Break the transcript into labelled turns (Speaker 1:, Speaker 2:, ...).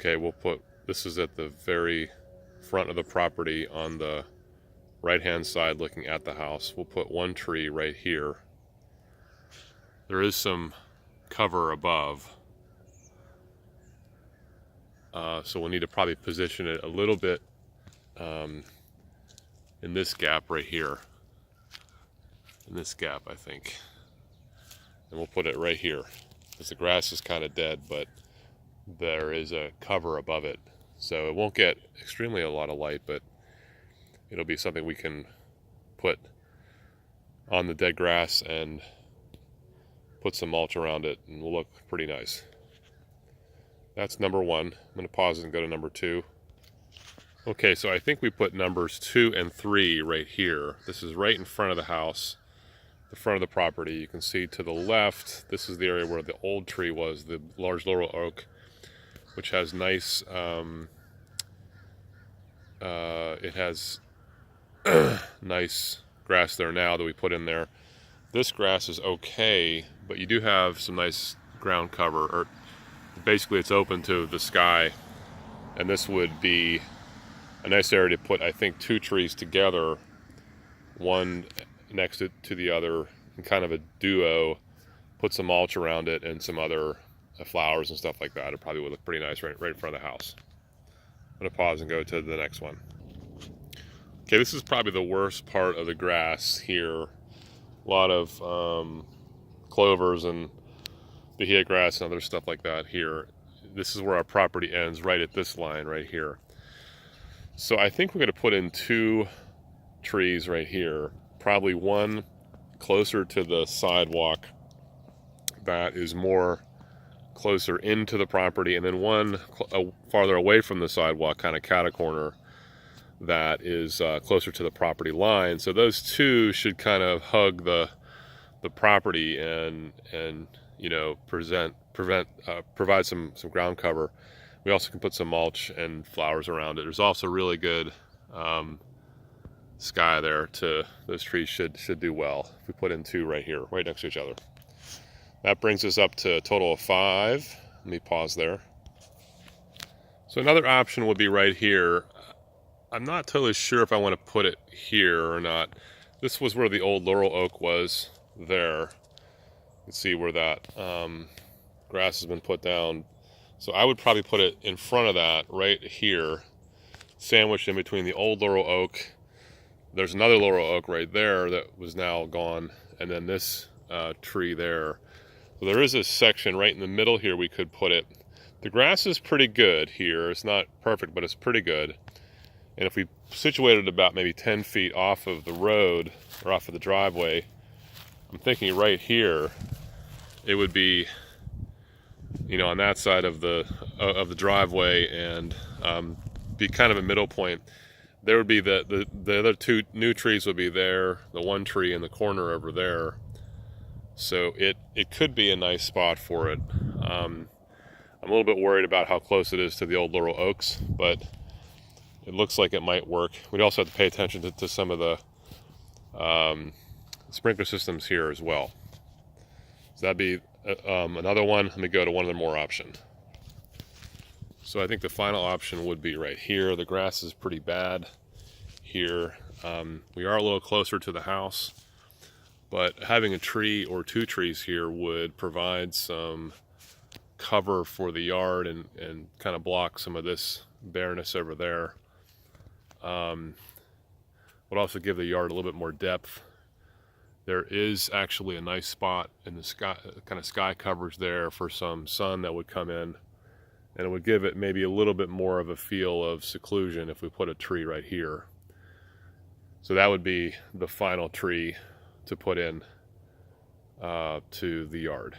Speaker 1: Okay, we'll put, this is at the very front of the property on the right-hand side looking at the house. We'll put one tree right here. There is some cover above, so we'll need to probably position it a little bit in this gap right here. In this gap, I think. And we'll put it right here, because the grass is kind of dead, but there is a cover above it. So it won't get extremely a lot of light, but it'll be something we can put on the dead grass and put some mulch around it, and will look pretty nice. That's number one. I'm going to pause and go to number two. Okay, so I think we put numbers 2 and 3 right here. This is right in front of the house, the front of the property. You can see to the left, this is the area where the old tree was, the large laurel oak, which has nice, it has nice grass there now that we put in there. This grass is okay, but you do have some nice ground cover, or basically it's open to the sky, and this would be a nice area to put, I think, 2 trees together, one next to the other, in kind of a duo, put some mulch around it and some other flowers and stuff like that. It probably would look pretty nice right in front of the house. I'm going to pause and go to the next one. Okay, this is probably the worst part of the grass here. A lot of clovers and bahia grass and other stuff like that here. This is where our property ends, right at this line right here. So I think we're going to put in 2 trees right here. Probably one closer to the sidewalk that is more closer into the property, and then one farther away from the sidewalk, kind of cat-a-corner, that is closer to the property line. So those 2 should kind of hug the property and you know, provide some ground cover. We also can put some mulch and flowers around it. There's also really good sky there. Those trees should do well if we put in 2 right here, right next to each other. That brings us up to a total of 5. Let me pause there. So another option would be right here. I'm not totally sure if I want to put it here or not. This was where the old laurel oak was there. You can see where that grass has been put down. So I would probably put it in front of that right here, sandwiched in between the old laurel oak. There's another laurel oak right there that was now gone, and then this tree there. So there is a section right in the middle here we could put it. The grass is pretty good here. It's not perfect, but it's pretty good. And if we situate it about maybe 10 feet off of the road or off of the driveway, I'm thinking right here, it would be, you know, on that side of the driveway, and be kind of a middle point. There would be the other 2 new trees would be there, the one tree in the corner over there. So it could be a nice spot for it. I'm a little bit worried about how close it is to the old laurel oaks, but it looks like it might work. We'd also have to pay attention to some of the sprinkler systems here as well. So that'd be another one. Let me go to one of the more options. So I think the final option would be right here. The grass is pretty bad here. We are a little closer to the house, but having a tree or 2 trees here would provide some cover for the yard and kind of block some of this bareness over there. Would also give the yard a little bit more depth. There is actually a nice spot in the sky, kind of sky coverage there for some sun that would come in, and it would give it maybe a little bit more of a feel of seclusion if we put a tree right here. So that would be the final tree to put in to the yard.